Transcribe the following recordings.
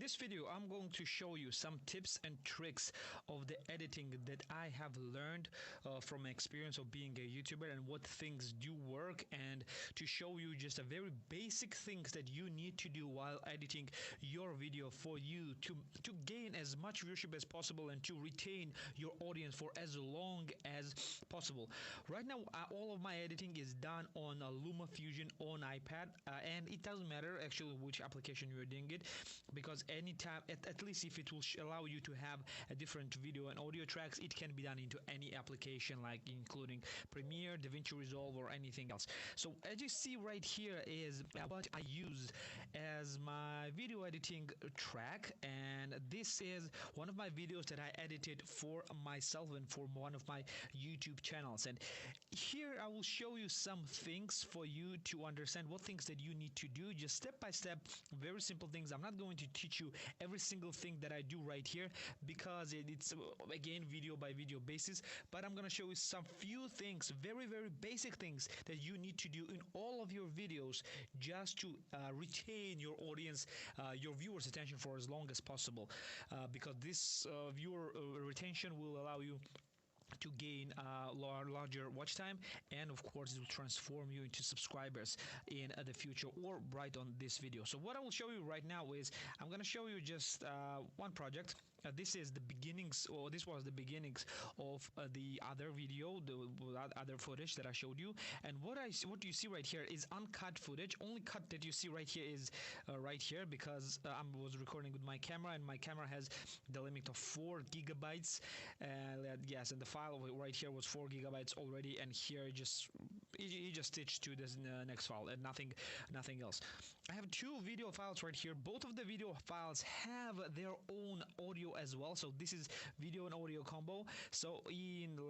this video, I'm going to show you some tips and tricks of the editing that I have learned from experience of being a YouTuber and what things do work, and to show you just a very basic things that you need to do while editing your video for you to gain as much viewership as possible and to retain your audience for as long as possible. Right now, all of my editing is done on LumaFusion on iPad, and it doesn't matter actually which application you're doing it, because anytime, at least if it will allow you to have a different video and audio tracks, it can be done into any application, like including Premiere, DaVinci Resolve, or anything else. So as you see right here is what I use as my video editing track, and this is one of my videos that I edited for myself and for one of my YouTube channels. And here I will show you some things for you to understand what things that you need to do, just step by step, very simple things. I'm not going to teach you every single thing that I do right here because it's again video by video basis, but I'm gonna show you some few things, very basic things that you need to do in all of your videos just to retain your audience, your viewers' attention for as long as possible, because this viewer retention will allow you to gain larger watch time, and of course it will transform you into subscribers in the future or right on this video. So what I will show you right now is I'm going to show you just one project. This is the beginnings, or this was the beginnings of the other video, the other footage that I showed you. And what you see right here is uncut footage. Only cut that you see right here is right here, because I was recording with my camera, and my camera has the limit of 4 gigabytes. Yes, and the file right here was 4 gigabytes already, and here just stitched to this next file and nothing else. I have 2 video files right here. Both of the video files have their own audio as well, so this is video and audio combo. So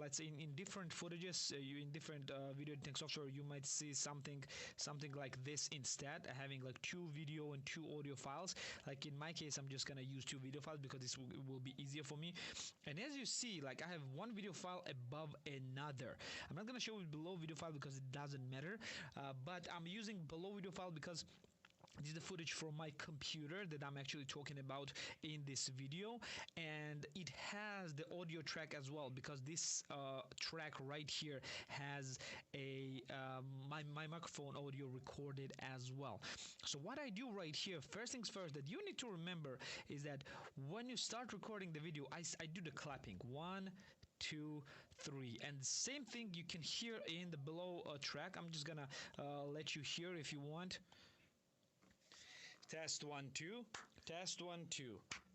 let's say in different footages, in different video editing software, you might see something like this instead, having like 2 video and 2 audio files. Like in my case, I'm just gonna use 2 video files because this will be easier for me. And as you see, like I have one video file above another. I'm not gonna show you below video file because it doesn't matter, but I'm using below video file because this is the footage from my computer that I'm actually talking about in this video, and it has the audio track as well, because this track right here has a my microphone audio recorded as well. So what I do right here, first things first, that you need to remember is that when you start recording the video, I do the clapping 1, 2, 3, and the same thing you can hear in the below track. I'm just gonna let you hear if you want. Test 1 2, test 1 2,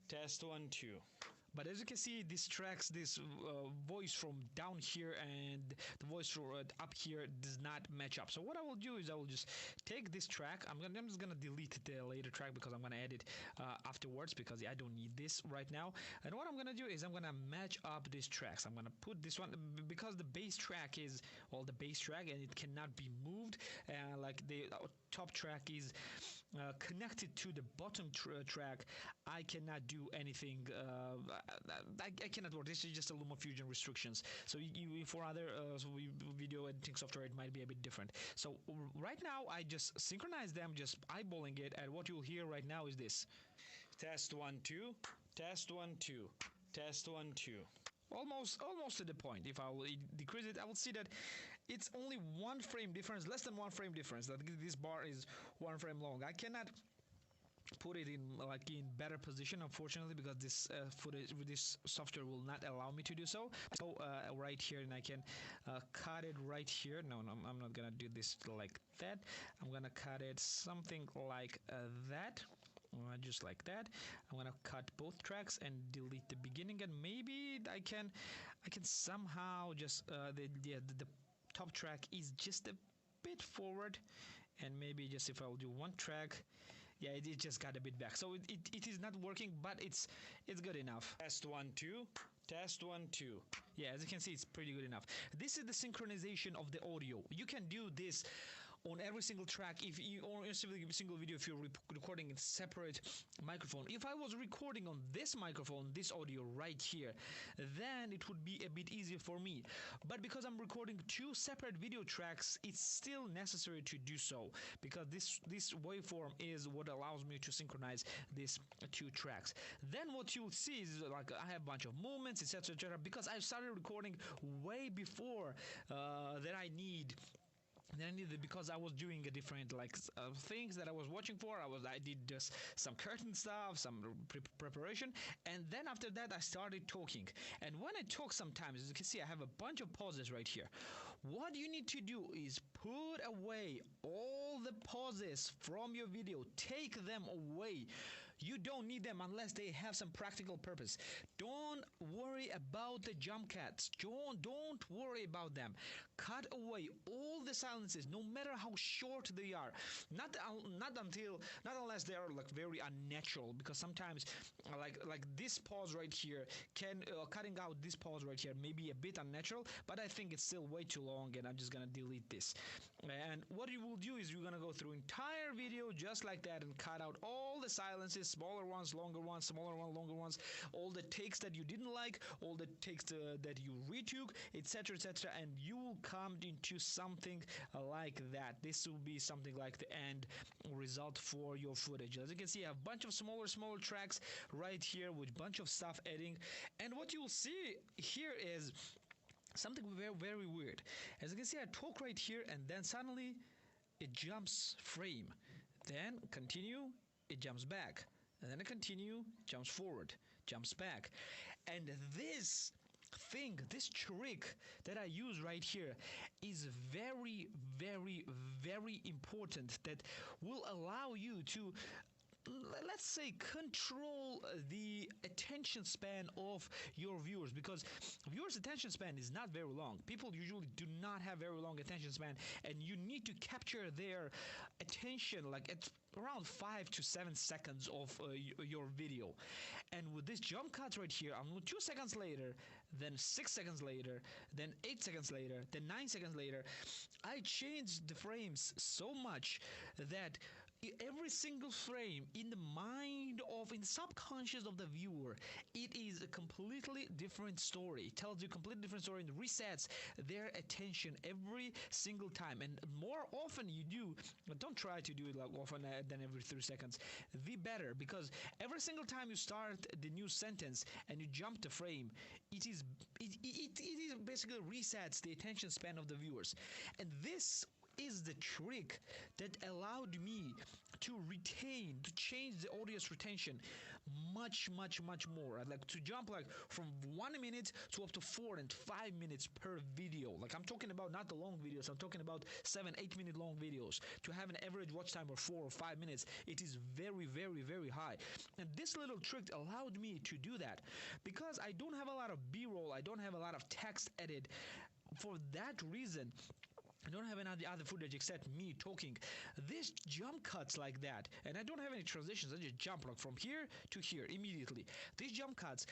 test 1 2. But as you can see, this tracks, this voice from down here and the voice from up here does not match up. So what I will do is I will just take this track. I'm just gonna delete the later track because I'm gonna edit afterwards, because I don't need this right now. And what I'm gonna do is I'm gonna match up these tracks. I'm gonna put this one, because the bass track is the bass track, and it cannot be moved. Like the top track is connected to the bottom track. I cannot do anything. I cannot work. This is just a LumaFusion restrictions. So for other video editing software, it might be a bit different. So right now, I just synchronize them, just eyeballing it, and what you'll hear right now is this: test 1 2, test 1 2, test 1 2. Almost to the point. If I will decrease it, I will see that it's only 1 frame difference, less than 1 frame difference. That this bar is 1 frame long. I cannot put it in better position, unfortunately, because this footage with this software will not allow me to do so. So right here, and I can cut it right here. No, I'm not gonna do this like that. I'm gonna cut it something like that. Just like that. I'm gonna cut both tracks and delete the beginning, and maybe I can somehow just the top track is just a bit forward, and maybe just if I'll do one track, yeah, it just got a bit back. So it is not working, but it's good enough. Test 1 2, test 1 2. Yeah, as you can see, it's pretty good enough. This is the synchronization of the audio. You can do this on every single track, if you, or every single video, if you're recording in separate microphone. If I was recording on this microphone, this audio right here, then it would be a bit easier for me. But because I'm recording two separate video tracks, it's still necessary to do so, because this waveform is what allows me to synchronize these two tracks. Then what you'll see is like I have a bunch of movements, etc., etc., because I started recording way before that I need. Then I needed, because I was doing a different things that I was watching for. I did just some curtain stuff, some preparation, and then after that I started talking. And when I talk, sometimes, as you can see, I have a bunch of pauses right here. What you need to do is put away all the pauses from your video. Take them away. You don't need them unless they have some practical purpose. Don't worry about the jump cuts. Don't worry about them. Cut away all the silences, no matter how short they are. Not unless they are like very unnatural. Because sometimes, like this pause right here, cutting out this pause right here may be a bit unnatural. But I think it's still way too long, and I'm just gonna delete this. And what you will do is you're gonna go through entire video just like that and cut out all the silences, smaller ones, longer ones, smaller ones, longer ones, all the takes that you didn't like, all the takes that you retook, etc., etc., and you will come into something like that. This will be something like the end result for your footage. As you can see, I have a bunch of smaller tracks right here with bunch of stuff editing, and what you will see here is something very, very weird. As you can see, I talk right here, and then suddenly it jumps frame. Then continue, it jumps back. And then I continue, jumps forward, jumps back. And this thing, this trick that I use right here is very, very, very important, that will allow you to, let's say, control the attention span of your viewers, because viewers' attention span is not very long. People usually do not have very long attention span, and you need to capture their attention like at around 5 to 7 seconds of your video. And with this jump cut right here, I'm 2 seconds later, then 6 seconds later, then 8 seconds later, then 9 seconds later, I changed the frames so much that every single frame in the mind of, in the subconscious of the viewer, it is a completely different story. It tells you a completely different story and resets their attention every single time. And more often you do, but don't try to do it like often than every 3 seconds, the better, because every single time you start the new sentence and you jump the frame, it is basically resets the attention span of the viewers. And this is the trick that allowed me to change the audience retention much more. I'd like to jump like from 1 minute to up to 4 and 5 minutes per video. Like I'm talking about not the long videos, I'm talking about 7-8 minute long videos. To have an average watch time of 4 or 5 minutes, it is very, very, very high. And this little trick allowed me to do that, because I don't have a lot of B-roll, I don't have a lot of text edit. For that reason, I don't have any other footage except me talking. This jump cuts like that, and I don't have any transitions. I just jump like from here to here immediately. These jump cuts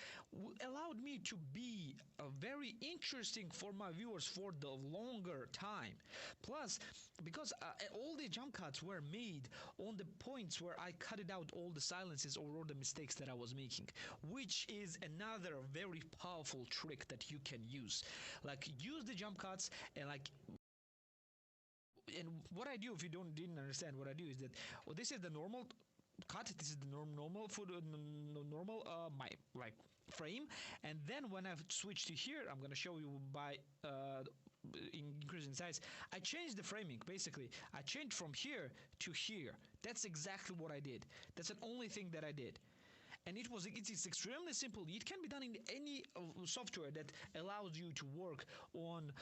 allowed me to be very interesting for my viewers for the longer time. Plus, because all the jump cuts were made on the points where I cut it out all the silences or all the mistakes that I was making, which is another very powerful trick that you can use. Like, use the jump cuts and and what I do, if you didn't understand what I do, is that this is the normal cut, this is the normal my like frame, and then when I've switched to here, I'm gonna show you by increasing size, I changed the framing. Basically, I changed from here to here. That's exactly what I did. That's the only thing that I did. And it is extremely simple. It can be done in any software that allows you to work on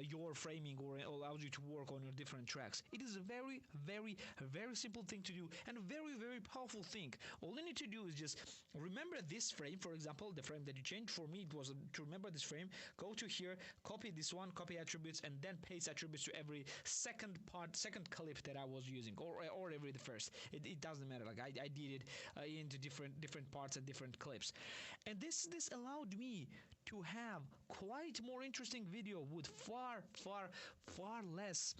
your framing or allows you to work on your different tracks. It is a very, very, very simple thing to do, and a very, very powerful thing. All you need to do is just remember this frame. For example, the frame that you changed, for me it was to remember this frame. Go to here, copy this one, copy attributes, and then paste attributes to every second clip that I was using, or every the first. It doesn't matter. Like I did it into different parts and different clips, and this allowed me to have quite more interesting video with far less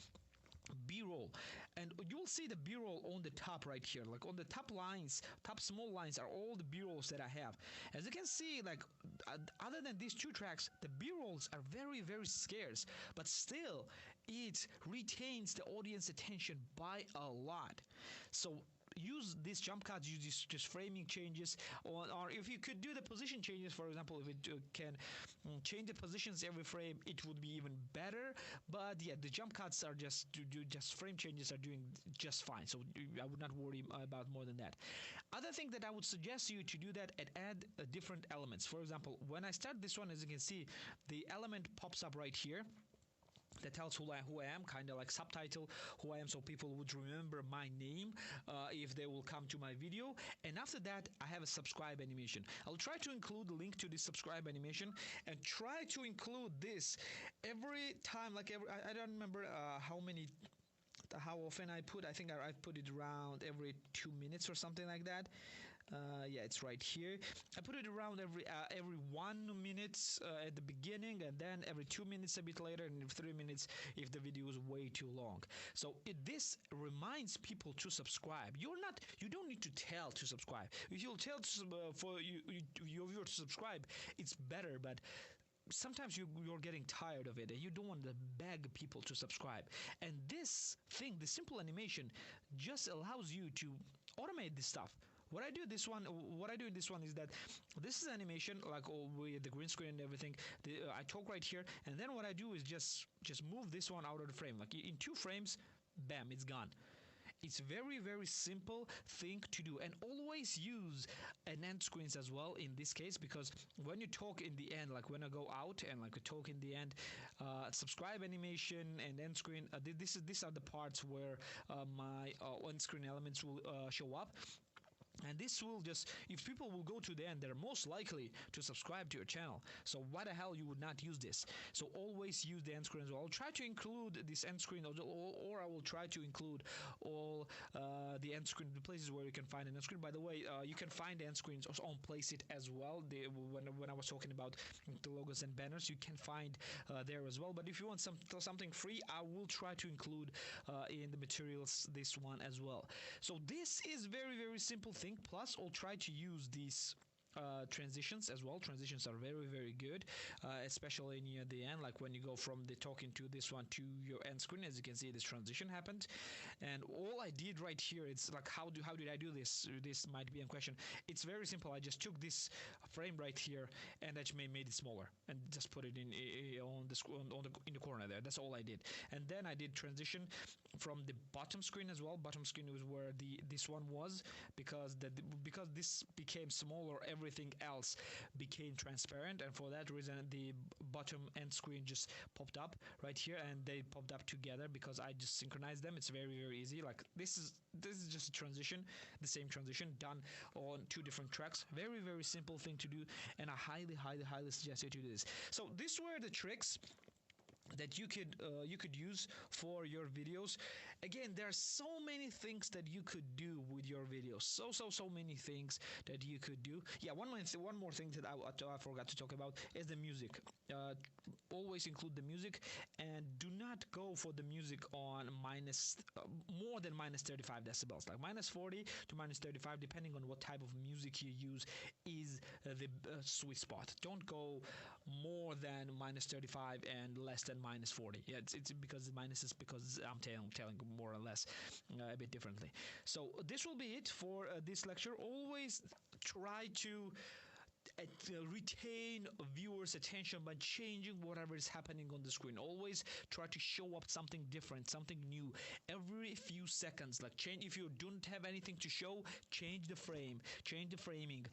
B-roll, and you will see the B-roll on the top right here, like on the top lines, top small lines are all the B-rolls that I have. As you can see, like other than these two tracks, the B-rolls are very, very scarce, but still it retains the audience attention by a lot. So use these jump cuts, use these just framing changes, or if you could do the position changes, for example, if it can change the positions every frame, it would be even better. But yeah, the jump cuts are just frame changes are doing just fine, so I would not worry about more than that. Other thing that I would suggest you to do that and add different elements. For example, when I start this one, as you can see, the element pops up right here that tells who I am, kind of like subtitle who I am, so people would remember my name if they will come to my video. And after that, I have a subscribe animation. I'll try to include the link to this subscribe animation, and try to include this every time, like I don't remember how often I think I put it around every 2 minutes or something like that. Yeah, it's right here. I put it around every 1 minute at the beginning, and then every 2 minutes a bit later, and 3 minutes if the video is way too long. So this reminds people to subscribe. You don't need to tell to subscribe. If you'll tell for your viewer to subscribe, it's better, but sometimes you're getting tired of it and you don't want to beg people to subscribe. And this simple animation just allows you to automate this stuff. What I do in this one is that this is animation, like with the green screen and everything. I talk right here, and then what I do is just move this one out of the frame. Like in 2 frames, bam, it's gone. It's very, very simple thing to do, and always use an end screens as well in this case, because when you talk in the end, like when I go out and like I talk in the end, subscribe animation and end screen, these are the parts where my end screen elements will show up. And this will just, if people will go to the end, they're most likely to subscribe to your channel. So why the hell you would not use this? So always use the end screen as well. I'll try to include this end screen, or I will try to include all the end screen, the places where you can find an end screen. By the way, you can find the end screens on Placeit as well. When I was talking about the logos and banners, you can find there as well. But if you want something free, I will try to include in the materials this one as well. So this is very, very simple thing. Plus, I'll try to use these transitions as well. Transitions are very, very good, especially near the end, like when you go from the talking to this one to your end screen. As you can see, this transition happened, and all I did right here, it's like how did I do this? This might be a question. It's very simple. I just took this frame right here and I made it smaller and just put it in the corner there. That's all I did. And then I did transition from the bottom screen as well. Bottom screen was where this one was, because this became smaller, everything else became transparent, and for that reason the bottom end screen just popped up right here, and they popped up together because I just synchronized them. It's very, very easy. Like this is just a transition, the same transition done on 2 different tracks. Very, very simple thing to do, and I highly suggest you to do this. So these were the tricks that you could use for your videos. Again, there are so many things that you could do with your videos. So many things that you could do. Yeah, one more thing that I forgot to talk about is the music. Always include the music, and do not go for the music on more than -35 decibels. Like -40 to -35, depending on what type of music you use, is the sweet spot. Don't go more than -35 and less than -40. Yeah, it's because the minus is because I'm telling more or less a bit differently. So this will be it for this lecture. Always try to retain viewers' attention by changing whatever is happening on the screen. Always try to show up something different, something new every few seconds. Like change, if you don't have anything to show, change the frame, change the framing,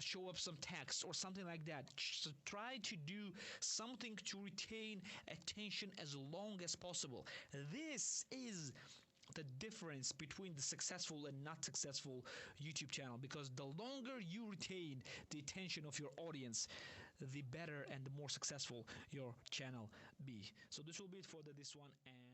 show up some text or something like that. So try to do something to retain attention as long as possible. This is the difference between the successful and not successful YouTube channel, because the longer you retain the attention of your audience, the better and the more successful your channel be. So this will be it for this one, and